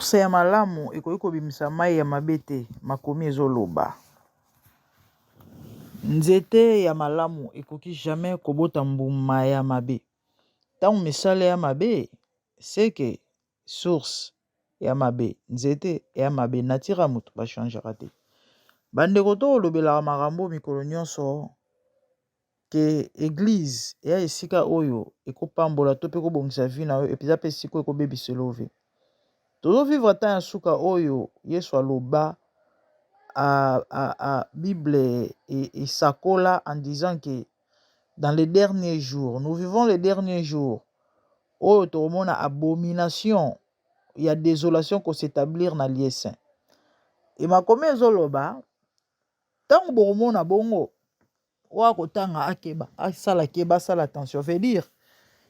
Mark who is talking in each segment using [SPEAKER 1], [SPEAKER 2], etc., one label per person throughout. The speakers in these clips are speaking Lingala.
[SPEAKER 1] source ya malamu ekoki kobimisa mai ya mabe te, makomi ezoloba. Nzete ya malamu ekoki jamais kobota mbuma ya mabe. Ntango misala ya mabe seke source ya mabe, nzete ya mabe natira moto bachangera te. Bandeko to olobelaka makambo mikolo nyonso ke église ya esika oyo ekopambola to pe kobongisa vie na yo epeza pe siko ekobebiselo ve. Tozo vivre ata ya suka oyo Yesu aloba à Bible et Sakola en disant que dans les derniers jours, nous vivons les derniers jours, où tout le monde a abomination, il y a désolation qu'on s'établir dans les saints. Et ma comme ezoloba, tant que monde a bongo, ou kotanga akeba, asala keba, sala attention, veut dire,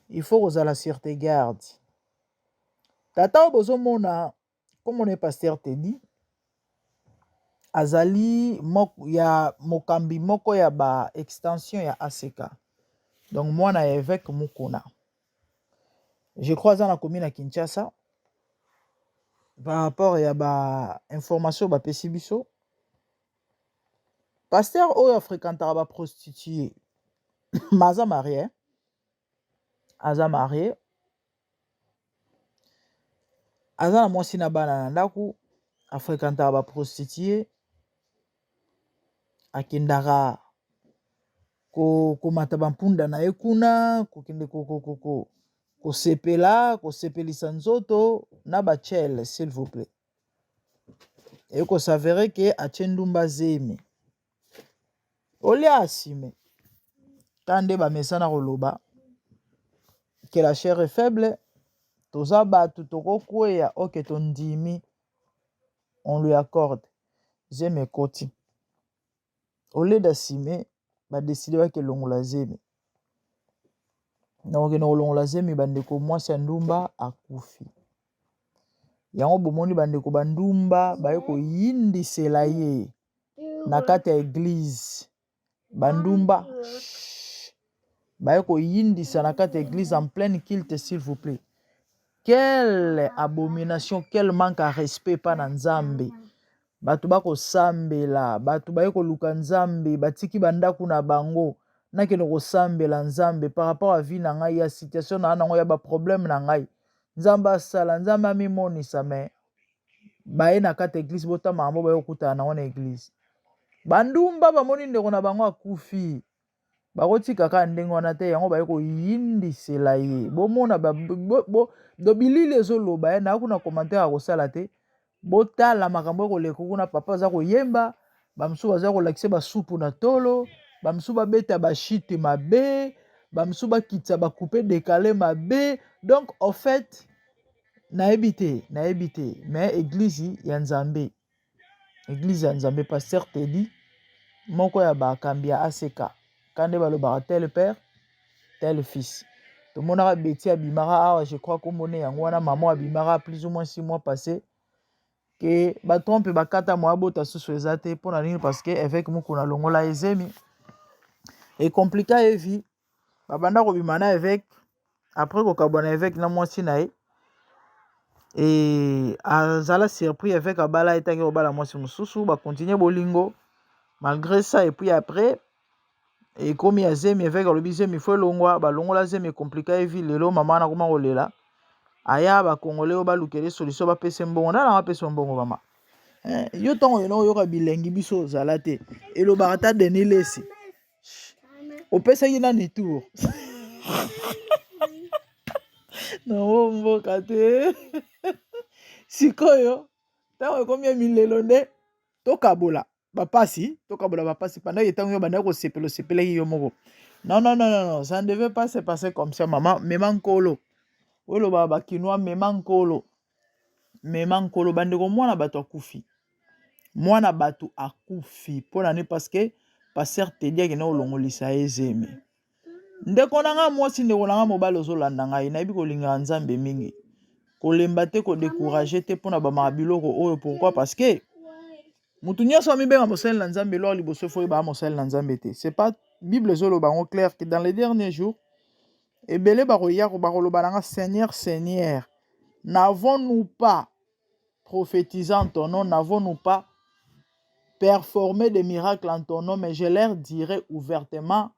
[SPEAKER 1] il faut que la sûreté garde. Tata bozo mona, comme on est pasteur te dit, azali ya mokambi moko ya ba extension ya ACK. Donc moi na évêque Mukuna. Je crois dans la commune à Kinshasa par rapport ya ba information ba pesibiso. Pasteur oyo fréquentera ba prostituée. Maza marié. Aza marié. Aza na mwasi na bana na ndaku fréquentera ba prostituée. Akindara ko mata bampunda na ekuna ko kende ko sepela ko sepelisa nzoto na bachel s'il vous plaît. Et ko s'avérer que achendumba zeme oli asime tande ba mesana koloba que la chair est faible toza batu tokokweya oke tondimi on lui accorde zeme koti ole dasime ba décider ba ke longola zeme na okene kolongola zeme bandeko mwasi ya ndumba akufi yango bomoni bandeko bandumba baye koyindisela ye na kati ya église bandumba baye koyindisa na kati ya église en pleine culte s'il vous plaît. Quelle abomination, quel manque à respect pa na nzambe. Batu bako sambela, batu baye koluka nzambe, batiki bandaku na bango, nakene ko sambela nzambe par rapport à vie na ngai ya situation na nango ya ba problème na ngai. Nzamba sala, nzamba mimonisa me. Baye na kati église bota mambo baye okuta na wana église. Bandumba bamoni ndeko na bango akufi. Bakoti kaka ndenge wana te yango baye koyindisela ye. Bomona do bilili ezoloba ye na kuna commentaire akosala te. Botala makambo koleka kuna papa aza koyemba, bamsu baza kolakisa basupu na tolo, bamsu babeta bashite mabe, bamsu bakitsa bakoupe décalé mabe. Donc en fait nayebi te, mais église ya Nzambe. Église ya Nzambe pasteur te dit moko ya bakambi ya ACK. Kande balobaka tel père, tel fils. Tout le monde a bêti à Bimara, je crois qu'on monnaie en wana maman à Bimara plus ou moins 6 mois passés. Que ba trompe ba kata mo abota sous ezate pour na nini parce que avec mukuna longola ezemi. Et compliqué et vie. Ba banda ko bimana avec après ko kabona avec na mwasi na ye. Et azala surpris avec abala etaki obala mwasi mususu ba continuer bolingo malgré ça et puis après et comme ya zemi avec le bizemi faut longwa ba longola zemi compliqué et vie lelo mama na kuma kolela aya ba congolais ba lukele solution ba pese mbongo na ba pese mbongo mama yo tongo yo yoka bilengi biso zala te elobaka ta deni lesi opesaki nani tour no mboka te sikoyo ntango ekomi milelo nde tokabola bapasi pendant que ntango yo banda kosepelaki yo moko non ça ne devait pas se passer comme ça maman mema nkolo oloba bakinois mema nkolo bandeko mwana bato akufi mwana bato akufi mpona ne parce que pasteur te dia ke na olongolisa ezemi ndeko nanga mwasi ndeko nanga mobali ozolanda ngai nayebi kolinga nzambe mingi kolemba te ko décourager te mpona bamaka biloko oyo pourquoi parce que mutu nyonso amibenga mosali na nzambe lor liboso fo yeba mosali na nzambe te c'est pas bible ezoloba ngo clair que dans les derniers jours ebele bakoya bakoloba nanga Seigneur n'avons-nous pas prophétisé en ton nom, n'avons-nous pas performé des miracles en ton nom? Mais je leur dirai ouvertement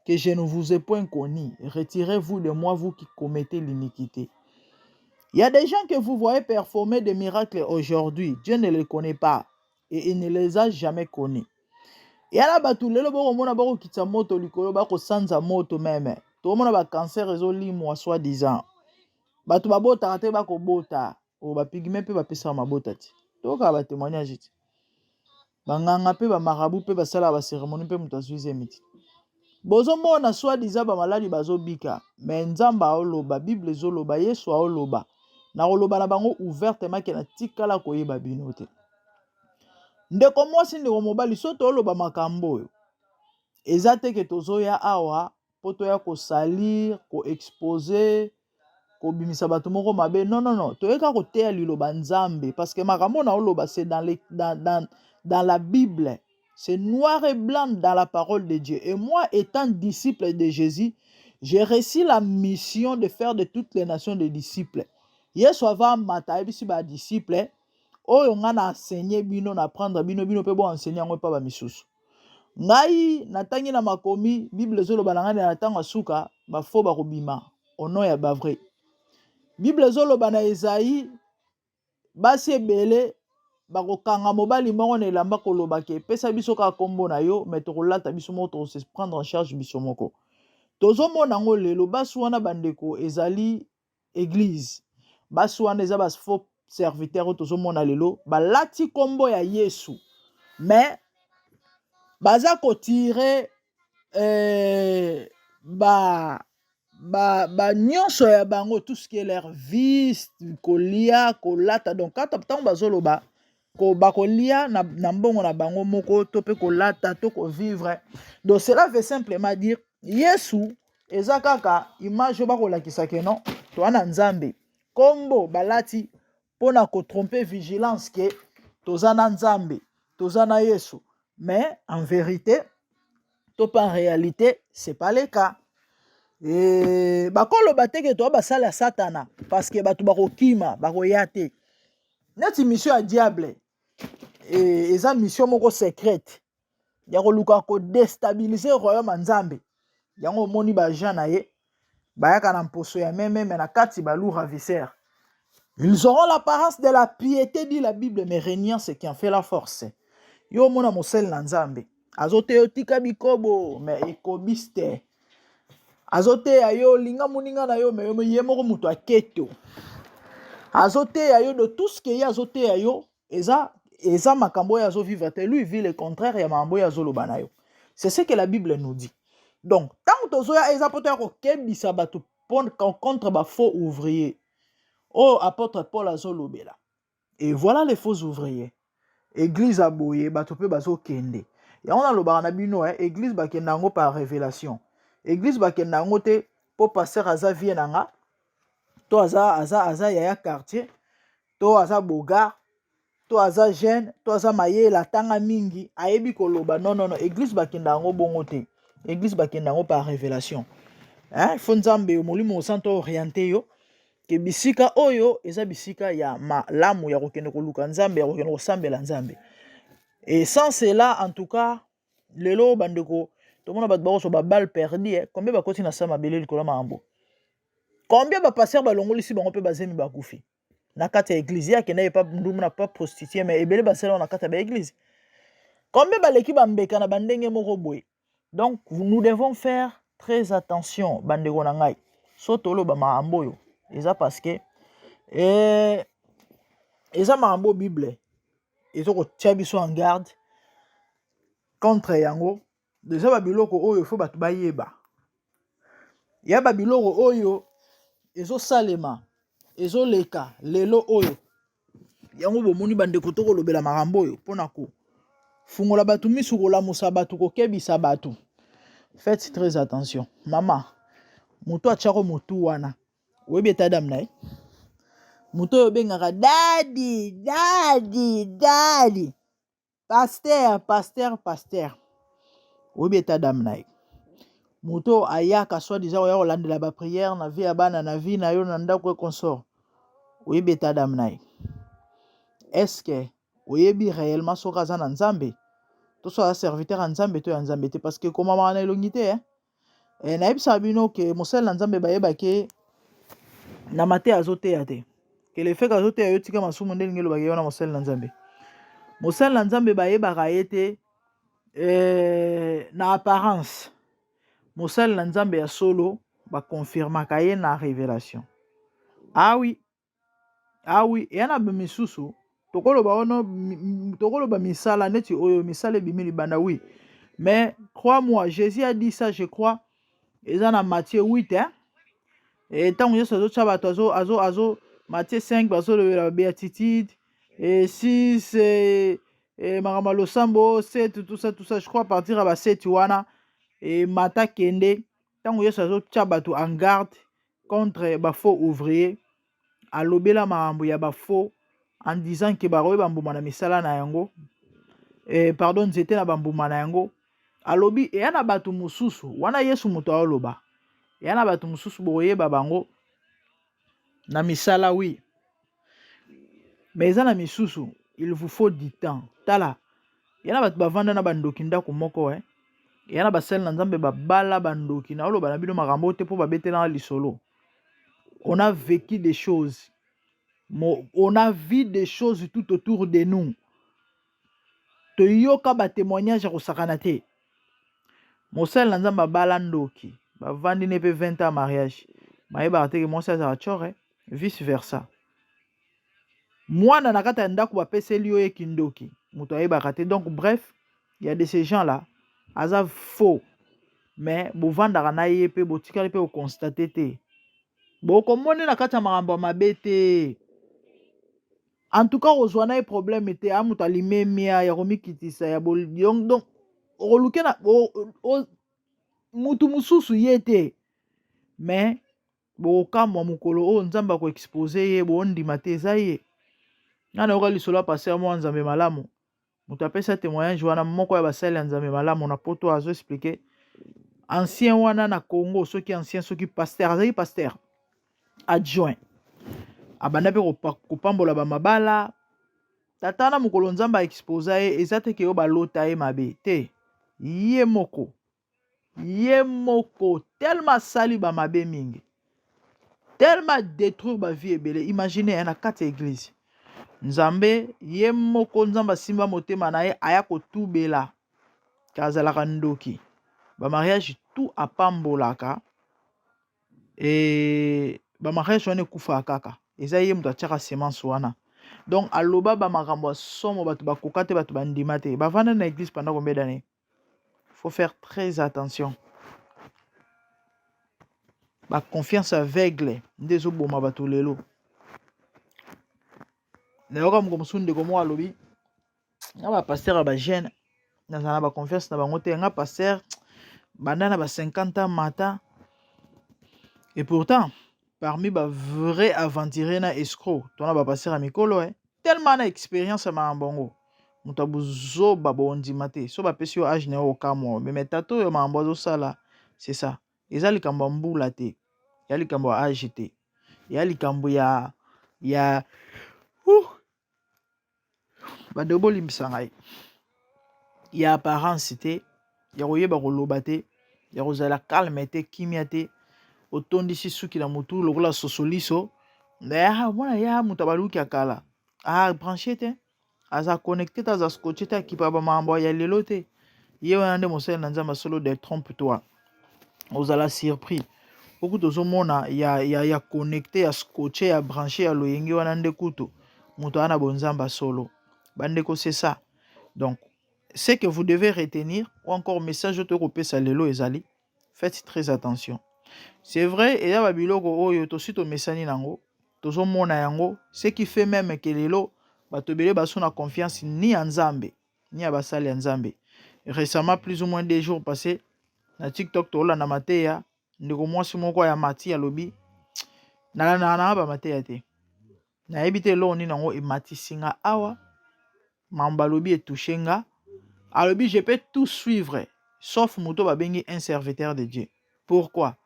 [SPEAKER 1] que je ne vous ai point connu. Retirez-vous de moi, vous qui commettez l'iniquité. Il y a des gens que vous voyez performer des miracles aujourd'hui. Dieu ne les connaît pas et il ne les a jamais connus. Il y a là tout le monde qui t'a moto likolo ba ko sanza moto même. Tout le monde ba cancer ezolimwa soi-disant. Batu babota te ba ko bota. O ba pigme pe ba pesa mabota ti. To ka ba témoignage ti. Banganga pe ba marabu pe ba sala ba cérémonie pe mutu azuize miti. Bozo mona soi-disant ba maladi bazobika. Mais nzamba oloba Bible ezoloba Yesu oloba. Na oloba na bango ouvertement ke na tikala koyeba bino te. Ndeko mwasi ndeko mobali soto oloba makambo oyo. Eza te ke tozoya awa po toya kosalir, ko-exposer, kobimisa bato moko mabe. Non, non, non. Toyeka koteya liloba nzambe. Parce que makambo na oloba c'est dans la Bible. C'est noir et blanc dans la parole de Dieu. Et moi, étant disciple de Jésus, j'ai reçu la mission de faire de toutes les nations des disciples. Yesu ava mata ebisi ba disciple. Oyo nga na enseigner bino na prendre bino pe bo enseigner yango pa ba misusu. Ngai natangi na makomi Bible zoloba na ngai na tanga suka ba fo ba kobima ono ya ba vrai. Bible zoloba na Esaïe basi ebele ba kokanga mobali moko na elamba koloba ke pesa biso ka kombo na yo mais to kolata biso moko to se prendre en charge biso moko. Tozo mona ngo lelo basi wana bandeko ezali église. Basi wana eza bas faux serviteur tozo mona lelo balati kombo ya Yesu. Mais baza ko tirer nyonso ya bango tout ce qui est leur vie kolia kolata donc quand tant bazoloba ko bakolia na mbongo na bango moko to pe kolata to ko vivre. Donc cela veut simplement dire Yesu eza kaka image ba kolakisa ke non to ana nzambe kombo balati pona ko tromper vigilance ke tozana nzambe tozana Yesu. Mais en vérité, en réalité, ce n'est pas le cas. Et bakolo bateke to basala satana parce que batu bako kima bako yate. Neti mission à diable. Et eza mission moko secrète. Yako luka ko déstabiliser royaume nzambe. Yango moni ba jana ye bayaka na mposo ya même na kati ba lourd ravisseur. Ils auront l'apparence de la piété dit la Bible mais régnant c'est qui en fait la force. Yo mona mosel na nzambe azote yo tika bikobo mais ekobiste azote yo linga muninga na yo mais yo ye moko mutu aketo azote yo de tout ce que ya azote yo eza makambo ya zo vivre te lui vit le contraire ya makambo ya zo loba na yo. C'est ce que la Bible nous dit. Donc tant tozoya eza poto ya kokebisa bato contre ba faux ouvriers. Oh apôtre Paul azolobela. Et voilà les faux ouvriers. Église aboye bato pe bazo kende. Ya on a lo na bino église bakenda ngo par révélation. Église bakenda ngo te po pasteur aza vie nanga. To aza ya quartier, to aza boga, to aza jeune, to aza mayela tanga mingi ayebi koloba non non non église bakenda ngo bongo te. Église bakenda ngo par révélation. Fo nzambe molimo santo orienté yo. Ke bisika oyo eza bisika ya malamu ya kokende koluka nzambe ya kokende kosambela nzambe. Et sans cela en tout cas lelo bandeko to mona bat baso ba balle perdu combien ba koti na sama belé likolo mambo. Combien ba passer ba longoli si bango pe bazemi ba kufi. Na kati ya église ya kena pas ndumuna pas prostituée mais ebele ba sela na kati ya église. Combien ba leki ba mbeka na bandenge moko boye. Donc nous devons faire très attention bandeko na ngai. Soto lo ba mambo yo. Eza parce que eza makambo Bible ezo ko tia biso en garde contre yango déjà babiloko oyo fo batu bayeba ya babiloko oyo ezo salema ezo leka lelo oyo yango bomoni bandeko to kolobela makambo oyo pona ko fungola batu misu kolamusa batu kokebisa batu. Faites très attention mama moto achako motu wana oyebi eta dame na ye moto oyo bengaka dadi pasteur oyebi eta dame na ye moto ayaka soi-disant oya kolandela baprière na vie ya bana na vie na yo na ndako e consort oyebi eta dame na ye est-ce que oyebi réellement soki aza na nzambe to so aza serviteur ya nzambe to ya nzambe te, parce que komamaka na elongi te nayebisaka bino ke mosali na nzambe bayebaki na mateya azoteya te, ke le fait ke azoteya yo tika masumu nde elingi elobaki yo na mosali na nzambe. Mosali na nzambe bayebaka ye te na apparence. Mosali na nzambe ya solo bakonfirmaka ye na révélation. Ah oui, eya na bamisusu tokoloba ono tokoloba misala neti oyo misala ebimi libanda, oui, mais crois-moi, Jésus a dit ça, je crois, eza na Matthieu 8 ntango Yesu azotya bato azo Matthieu 5 bazolobela béatitude 6 makambo ya losambo 7 tout ça, je crois, à partir ya ba 7 wana mata kende ntango Yesu azotya bato en garde contre bafaux ouvrier, alobela makambo ya bafaux en disant ke bakoyi bambuma na misala na yango, pardon, nzete na bambuma na yango. Alobi eya na bato mosusu wana Yesu moto aoloba, eya na bato mosusu bokoyeba bango na misala, oui, mais eza na misusu il vous faut du temps. Tala, eya na bato bavanda na bandoki ndako moko eya na basali na nzambe babala bandoki na oloba na bino makambo te mpo babetelanga lisolo. On a vécu des choses, on a vu des choses tout autour de nous, toyoka batémoignage ya kosakana te. Mosali na nzambe abala ndoki bavandi ne pe 20 ans mariage mayebaka teke mwasi azala tchore, vice versa. Mwana na kati ya ndako bapeseli yo yeki ndoki moto ayebaka te. Donc bref, il y a de ces gens là aza faux, mais bovandaka na ye pe botikali pe okonstate te, bokomoni na kati ya makambo ya mabe te. En tout cas ozwa na ye problème te, amutu alimemia ya komikitisa ya boliong, donc okoluke na mutu mosusu ye te, mais bokamwa mokolo oyo nzambe akoexpose ye bondima te eza ye. Ngana yoka lisolo ya paster mwa nzambe malamu moto apesa témoignage wana moko ya basali ya nzambe malamu na poto azoexplike ancien wana na Congo, soki ancien soki paster azali paster adjoint abanda mpe kopambola bamabala tata na mokolo nzambe aexposa ye eza te ke yo balota ye mabe te, ye moko tellement asali bamabe mingi, tellement détruire bavie ebele. Imagine na kati ya église nzambe ye moko nzambe asimba motema na ye aya kotubela kazalaka ndoki bamariage tout apambolaka bamariage wana ekufaka kaka, eza ye moto atiaka semence wana. Donc aloba bamakambo ya somo bato bakoka te bato bandima te bavanda na église pendant combien d'années. Faut faire très attention. Ba confiance aveugle nde ezoboma bato lelo. Nayoka moko mosusu ndeko moko alobi nga bapaster ya bagene nazala na baconfiance na bango te, nga paster banda na ba 50 ans mata, et pourtant parmi bavrai aventurier na escroc tona bapaster ya mikolo tellement na expérience ya makambo yango moto abozoba bondima te so bapesi yo age na yo okamwa, mais tata oyo makambo azosala c'est ça, eza likambo ya mbula te, ya likambo ya age te, ya likambo ya bande bolimbisa ngai ya apparence te, ya koyeba koloba te, ya kozala calme te, kimia te, otondisi suki na motu lokola sosoliso mwana ya moto abaluki akala branché te, aza connecté te, aza scotché te, akipa bamakambo ya lelo te. Ye wana nde mosali na nzambe solo de trompe toi, ozala surpris okuta ozomona ya connecté, ya scotché, ya branché, ya loyenge wana nde kutu moto wana bonzamba solo. Bandeko c'est ça. Donc ce que vous devez retenir, ou encore message de kopesa lelo ezali, faites très attention. C'est vrai, et ya babiloko oyo tosi tomesani nango tozomona yango, ce qui fait même que lelo bato ebele baso na confiance ni ya nzambe ni ya basali ya nzambe. Récemment, plus ou moins 2 jours passés na TikTok tolanda mateya ndeko mwasi moko ya mati alobi nalanaka bamateya te, nayebi te eloko nini yango ematisi nga awa mambo alobi etouche nga. Alobi je peux tout suivre sauf moto babengi un serviteur de Dieu. Pourquoi?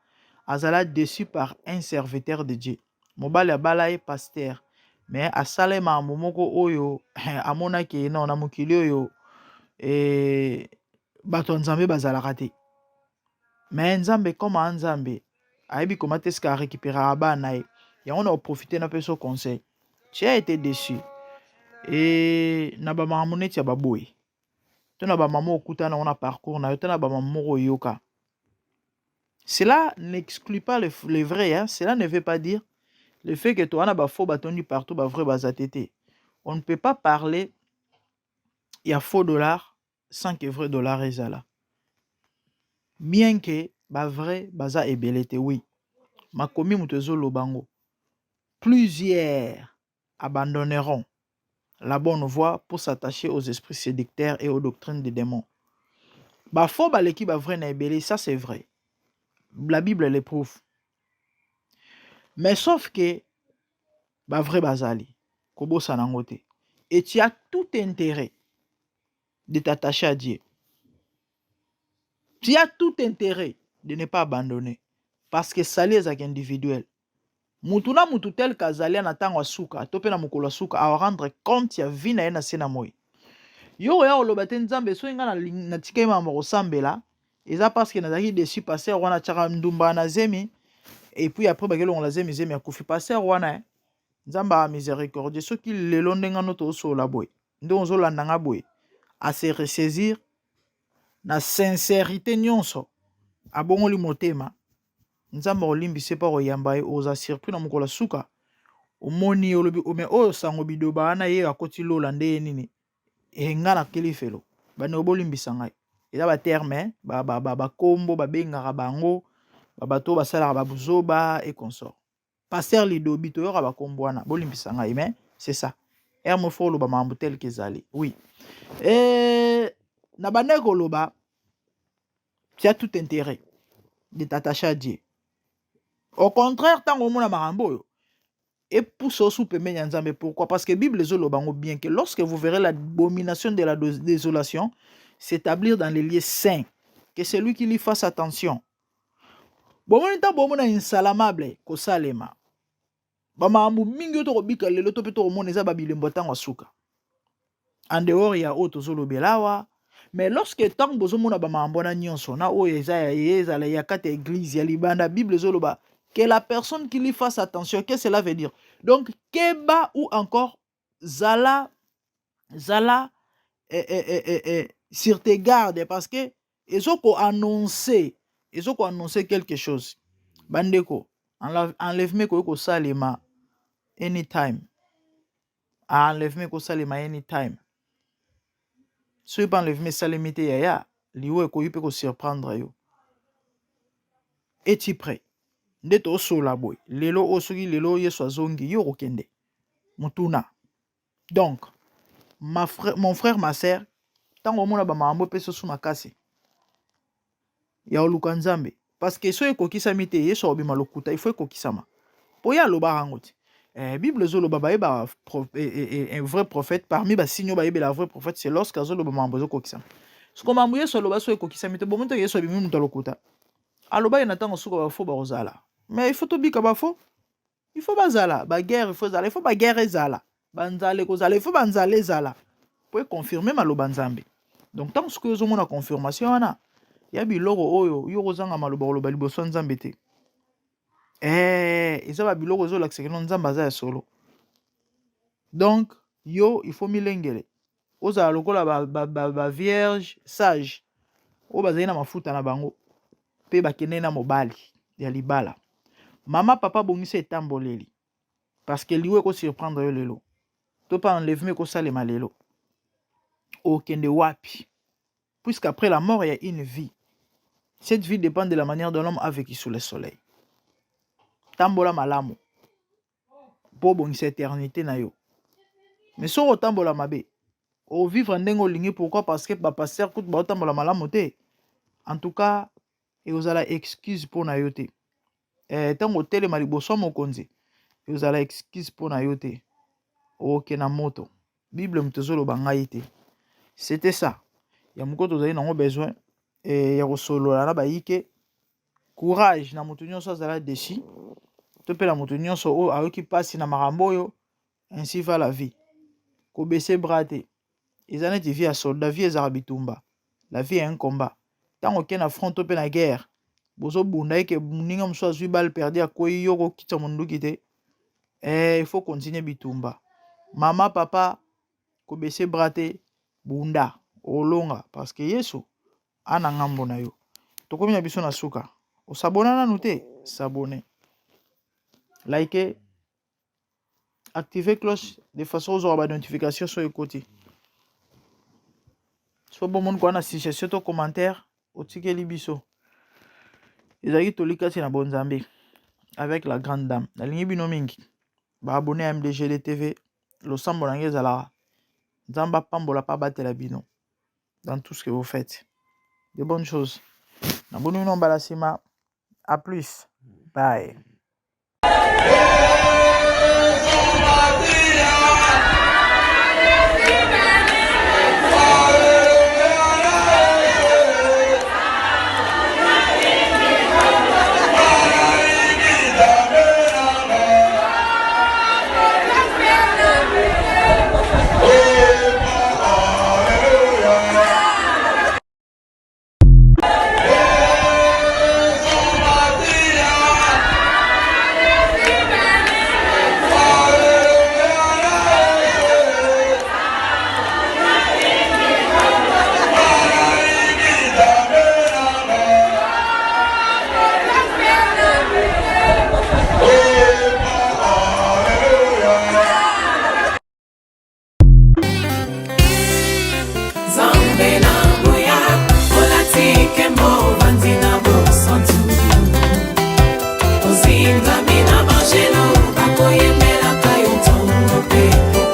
[SPEAKER 1] Azala déçu par un serviteur de Dieu. Mobali abala ye pasteur mais asala makambo moko oyo amonaki non na mokili oyo bato ya nzambe bazalaka te. Mais nzambe koma nzambe ayebi koma te sika arécupérera bana na ye yango na oprofite na peso conseil. Tu as été déçu na bamakambo neti ya baboye to na bamama okutana na parcours na yo to na bamama moko oyoka. Cela n'exclut pas les vrais, hein? Cela ne veut pas dire le fait que tu as des faux bâtons partout, des vrais bazatétés. On ne peut pas parler, il y a faux dollars sans que vrai dollar est là. Bien que ba vrai baza ebelete, oui. Ma komi mutezo lobango. Plusieurs abandonneront la bonne voie pour s'attacher aux esprits séducteurs et aux doctrines des démons. Ba faux baleki ba vrai na ebele, ça c'est vrai. La Bible l'éprouve. Mais sauf que ba vrai bazali kobo sanangote. Et tu as tout intérêt de t'attacher à Dieu. Tu as tout intérêt de ne pas abandonner. Parce que sali est individuel. Mutuna mutu tel kazali na tango suka, tope na mukolo suka a rendre compte ya vie na ye na sena moi. Yo ya oloba te nzambe so nga na tika ma mo sambela, eza parce que nazaki dessus passer wana chaka ndumba na zemi et puis après bakelo on la zemi ya kufi passer wana nzamba miséricordieux soki lelo ndenga no to so la boy. Ndo zo landa nga boy. À se ressaisir na sincérité nyonso abongoli motema nzamba olimbise pa oyamba ye oza surpris na mokolo suka omoni olobi ome oyo sango bidoba na ye akoti lola nde nini nga na kelifelo bane obolimbisa ngai eza ba terme ba kombo babengaka bango bato basalaka babuzoba et consort. Pasteur lidobi toyoka bakombo wana bolimbisa ngai mais c'est ça mo folo ba mambo tel que zali oui na bandeko loba tu as tout intérêt de t'attacher à Dieu. Au contraire, tant que mona marambo et pousse au soupe nzambe. Pourquoi? Parce que la Bible dit bien que lorsque vous verrez l'abomination de la désolation s'établir dans les lieux saints, que celui qui lui fasse attention. Bon, on bomona insalamable ko salema. Ba marambo mingi to bika lelo to peto mona za babilembo tango suka. En dehors ya auto zolo belawa. Mais lorsque tant bozomona ba mambona nyonso na o ezala ya kata église ya libanda Bible zoloba que la personne qui lui fasse attention, qu'est-ce que cela veut dire? Donc keba ou encore zala sur tes gardes parce que ezoko annoncer quelque chose. Bandeko enlèvement ko salema anytime. Enlèvement ko salema anytime. Si vous enlèvez mes salimités, yaya, liwe ko yupe ko surprendre yo. Es-tu prêt? Ndeto oso la boy. Lelo osogi lelo yeso azongi yo kende. Mutuna. Donc, mon frère, ma sœur, tant au mona ba mambo peso sou makasi. Ya oluka nzambe. Parce que so ekokisa mite yeso obima lokuta, il faut ekokisama. Po ya loba rangote. Bible zolo baba un vrai prophète parmi ba signo ba la vrai prophète c'est lorsque zolo ba mambo zo kokisa. Ce qu'on m'a mouillé sur le basso et kokisa mite bon monte yeso bimu mutalokuta. Aloba ina tango suka ba fo ba ozala. Mais il faut to bika ba fo. Il faut bazala, ba guerre il faut zala, il faut ba guerre ezala. Banzale ko zala, il faut banzale zala. Pour confirmer maloba nzambe. Donc tant que zo mona confirmation wana ya biloko oyo yo kozanga maloba loba liboso nzambe te. Ils ont biloko zo lakse non nzamba za solo. Donc yo il faut milengele. Oza lokola ba vierge sage. O bazina mafuta na bango. Pe bakene na mobali ya libala. Mama papa bongisa etamboleli. Parce que liwe ko surprendre yo lelo. To pa enlèvement ko salema lelo. O kende wapi. Puisqu'après la mort il y a une vie. Cette vie dépend de la manière dont l'homme a vécu sous le soleil. Tambola malamu. Po bongisa éternité na yo. Mais so tambola mabe. O vivre ndengo lingi pourquoi? Parce que ba pasteur kout ba tambola malamu te. En tout cas, et vous avez excuse pour na yo te. Tango tele maliboso mokonzi. Et vous avez excuse pour na yo te. Ok na moto. Bible mtezolo bangai te. C'était ça. Ya mukoto zali nango besoin ya kosolola na baike courage na mutu nyonso azala deshi. To pe na mutu nyonso o ayoki pasi na makambo yo ainsi va la vie. Kobese brate. Eza neti vie ya soldat, vie ezaka bitumba. La vie est un combat. Tant aucun affront pe na guerre. Bozo bunda ke ninga mso azui bal perdu a koi yoko kita munduki te. Il faut continuer bitumba. Mama, papa, kobese brate, bunda, olonga. Parce que Yesu, ana ngambo na yo. Tokomi na biso na suka. Osabona nanu te, s'abonner. Like, activer cloche de façon aux avoir notification sur le côté. So bon monde na suggestion to commentaire, otikeli biso. Ezaki tolikasi na bonzambe avec la grande dame. Na lingi bino mingi. Ba abonné à MDGD TV. Lo sambo na ngezala. Nzamba pambola pa batela bino. Dans tout ce que vous faites. De bonnes choses. Na bonu no balasima. À plus. Bye.